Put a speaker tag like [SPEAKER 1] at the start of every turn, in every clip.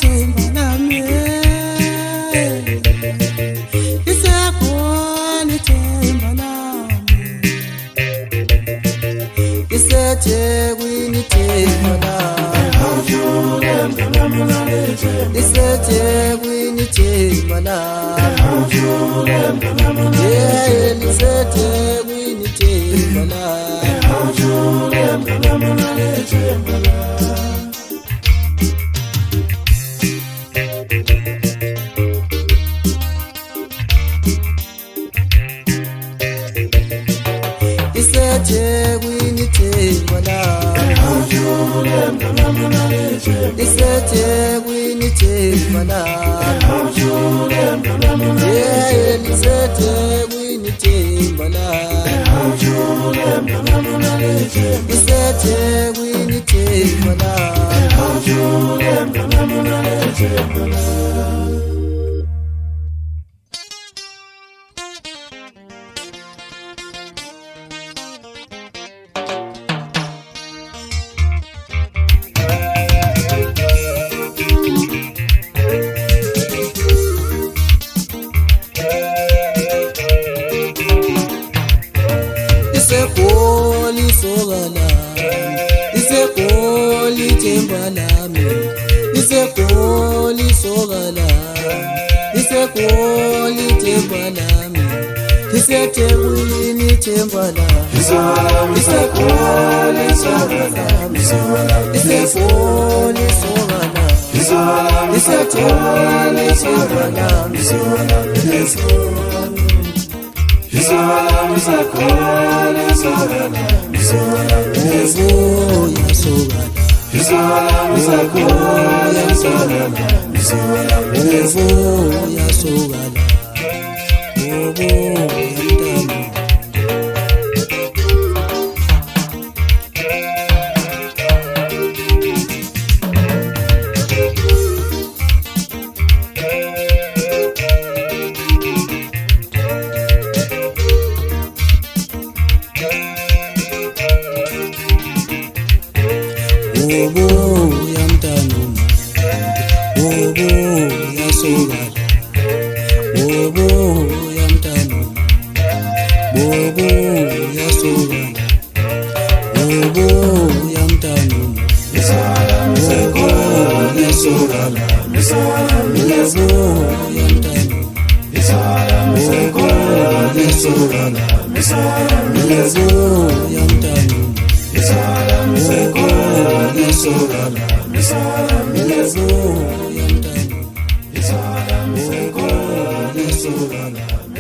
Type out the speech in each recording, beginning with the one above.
[SPEAKER 1] themba lami isekhona ithemba lami iseThekwini ithemba lami iseThekwini ithemba lami yeah liseThekwini ithemba lami iseThekwini ithemba lami iseThekwini ithemba lami yeah liseThekwini ithemba lami iseThekwini ithemba lami iseGoli sokalami iseGoli ithemba lami iseGoli sokalami iseGoli ithemba lami iseThekwini ithemba lami iseGoli sokalami iseGoli sokalami iseThekwini ithemba lami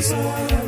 [SPEAKER 2] It's